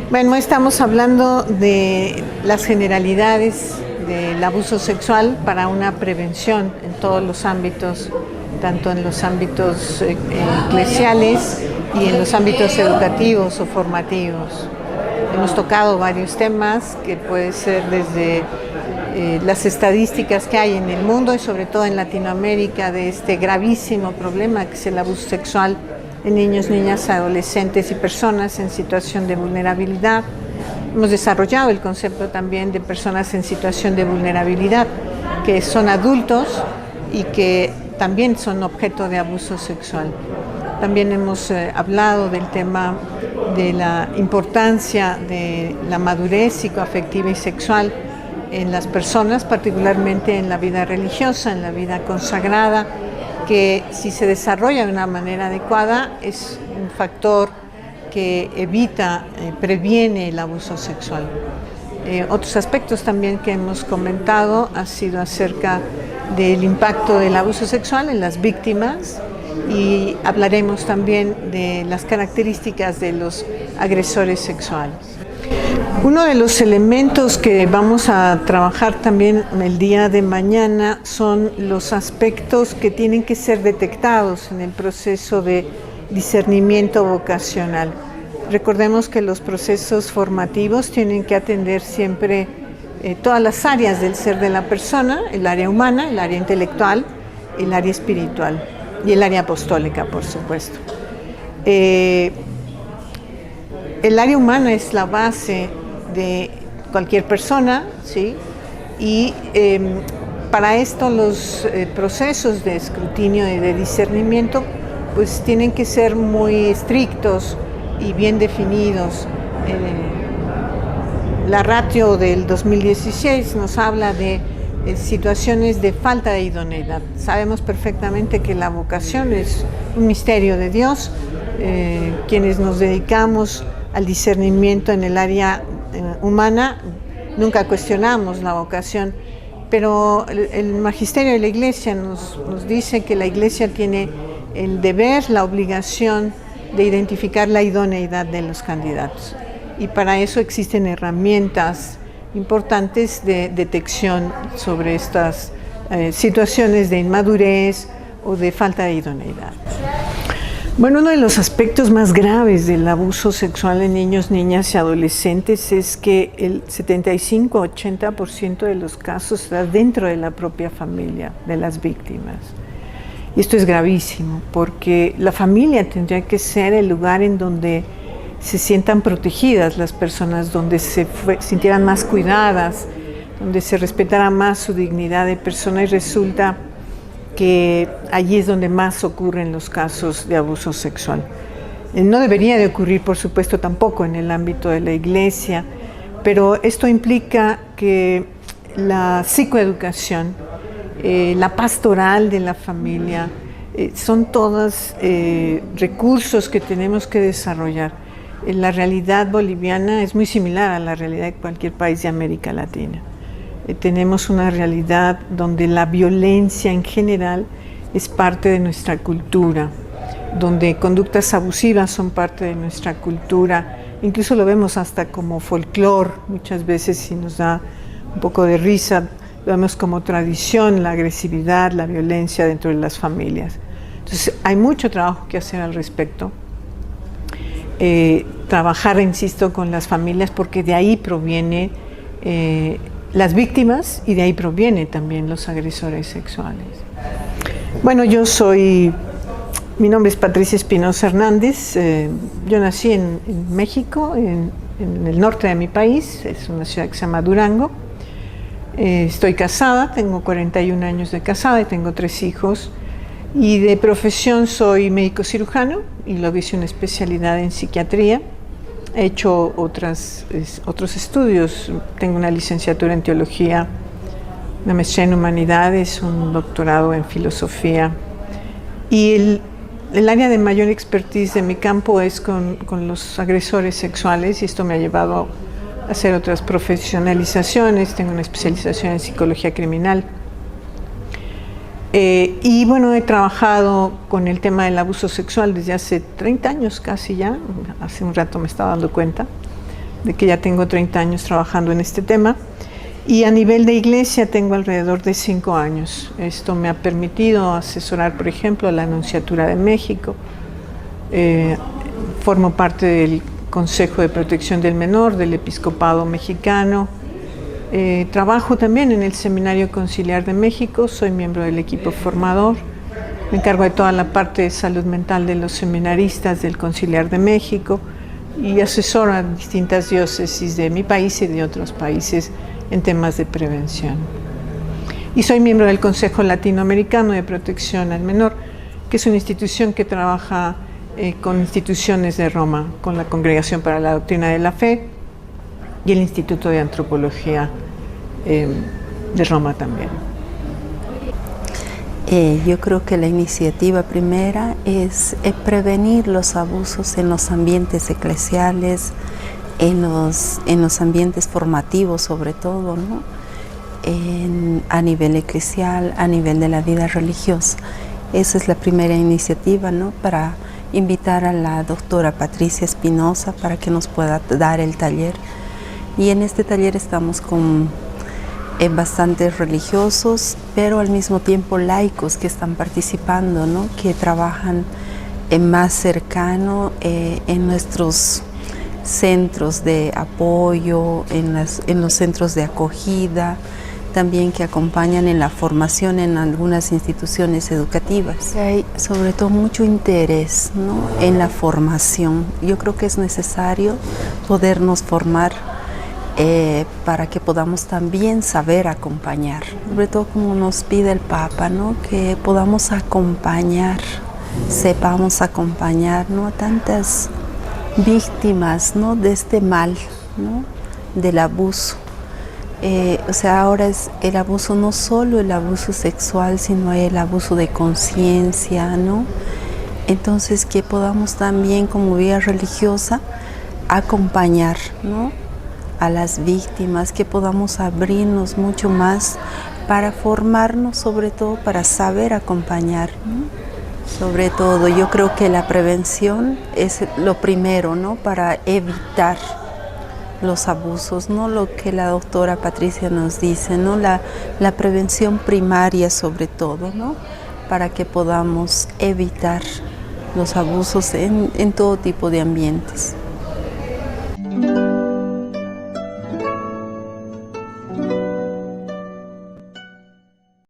Bueno, estamos hablando de las generalidades del abuso sexual para una prevención en todos los ámbitos, tanto en los ámbitos eclesiales y en los ámbitos educativos o formativos. Hemos tocado varios temas que puede ser desde las estadísticas que hay en el mundo y sobre todo en Latinoamérica de este gravísimo problema que es el abuso sexual en niños, niñas, adolescentes y personas en situación de vulnerabilidad. Hemos desarrollado el concepto también de personas en situación de vulnerabilidad, que son adultos y que también son objeto de abuso sexual. También hemos hablado del tema de la importancia de la madurez psicoafectiva y sexual en las personas, particularmente en la vida religiosa, en la vida consagrada, que si se desarrolla de una manera adecuada es un factor que evita, previene el abuso sexual. Otros aspectos también que hemos comentado ha sido acerca del impacto del abuso sexual en las víctimas y hablaremos también de las características de los agresores sexuales. Uno de los elementos que vamos a trabajar también el día de mañana son los aspectos que tienen que ser detectados en el proceso de discernimiento vocacional. Recordemos que los procesos formativos tienen que atender siempre todas las áreas del ser de la persona, el área humana, el área intelectual, el área espiritual y el área apostólica, por supuesto. El área humana es la base de cualquier persona, ¿sí? Y para esto los procesos de escrutinio y de discernimiento pues tienen que ser muy estrictos y bien definidos. La ratio del 2016 nos habla de situaciones de falta de idoneidad. Sabemos perfectamente que la vocación es un misterio de Dios. Quienes nos dedicamos al discernimiento en el área humana nunca cuestionamos la vocación, pero el magisterio de la Iglesia nos dice que la Iglesia tiene el deber, la obligación de identificar la idoneidad de los candidatos, y para eso existen herramientas importantes de detección sobre estas situaciones de inmadurez o de falta de idoneidad. Bueno, uno de los aspectos más graves del abuso sexual en niños, niñas y adolescentes es que el 75-80% de los casos está dentro de la propia familia de las víctimas. Y esto es gravísimo porque la familia tendría que ser el lugar en donde se sientan protegidas las personas, donde se sintieran más cuidadas, donde se respetara más su dignidad de persona, y resulta que allí es donde más ocurren los casos de abuso sexual. No debería de ocurrir, por supuesto, tampoco en el ámbito de la Iglesia, pero esto implica que la psicoeducación, la pastoral de la familia, son todos recursos que tenemos que desarrollar. La realidad boliviana es muy similar a la realidad de cualquier país de América Latina. Tenemos una realidad donde la violencia en general es parte de nuestra cultura, donde conductas abusivas son parte de nuestra cultura, incluso lo vemos hasta como folclore muchas veces y nos da un poco de risa, lo vemos como tradición, la agresividad, la violencia dentro de las familias. Entonces hay mucho trabajo que hacer al respecto. Trabajar, insisto, con las familias porque de ahí proviene las víctimas y de ahí provienen también los agresores sexuales. Bueno, mi nombre es Patricia Espinosa Hernández, yo nací en México, en el norte de mi país, es una ciudad que se llama Durango. Estoy casada, tengo 41 años de casada y tengo 3 hijos. Y de profesión soy médico cirujano y luego hice una especialidad en psiquiatría. He hecho otros estudios, tengo una licenciatura en teología, una maestría en humanidades, un doctorado en filosofía. Y el área de mayor expertise de mi campo es con los agresores sexuales, y esto me ha llevado a hacer otras profesionalizaciones. Tengo una especialización en psicología criminal. Y bueno, he trabajado con el tema del abuso sexual desde hace 30 años casi ya, hace un rato me estaba dando cuenta, de que ya tengo 30 años trabajando en este tema. Y a nivel de iglesia tengo alrededor de 5 años. Esto me ha permitido asesorar, por ejemplo, a la Nunciatura de México. Formo parte del Consejo de Protección del Menor, del Episcopado Mexicano. Trabajo también en el Seminario Conciliar de México, soy miembro del equipo formador. Me encargo de toda la parte de salud mental de los seminaristas del Conciliar de México y asesoro a distintas diócesis de mi país y de otros países en temas de prevención. Y soy miembro del Consejo Latinoamericano de Protección al Menor, que es una institución que trabaja con instituciones de Roma, con la Congregación para la Doctrina de la Fe y el Instituto de Antropología de Roma también. Yo creo que la iniciativa primera es prevenir los abusos en los ambientes eclesiales, en los ambientes formativos sobre todo, ¿no? A nivel eclesial, a nivel de la vida religiosa. Esa es la primera iniciativa, ¿no? Para invitar a la doctora Patricia Espinosa para que nos pueda dar el taller. Y en este taller estamos con bastantes religiosos, pero al mismo tiempo laicos que están participando, ¿no? Que trabajan más cercano en nuestros centros de apoyo, en los centros de acogida, también que acompañan en la formación en algunas instituciones educativas. Hay sobre todo mucho interés, ¿no? En la formación. Yo creo que es necesario podernos formar para que podamos también saber acompañar, sobre todo como nos pide el Papa, ¿no? Que podamos acompañar, sepamos acompañar, ¿no? A tantas víctimas, ¿no? De este mal, ¿no? Del abuso. O sea, ahora es el abuso, no solo el abuso sexual, sino el abuso de conciencia, ¿no? Entonces, que podamos también como vida religiosa acompañar, ¿no? A las víctimas, que podamos abrirnos mucho más para formarnos, sobre todo para saber acompañar, ¿no? Sobre todo, yo creo que la prevención es lo primero, ¿no? Para evitar los abusos, ¿no? Lo que la doctora Patricia nos dice, ¿no? La prevención primaria sobre todo, ¿no? Para que podamos evitar los abusos en todo tipo de ambientes.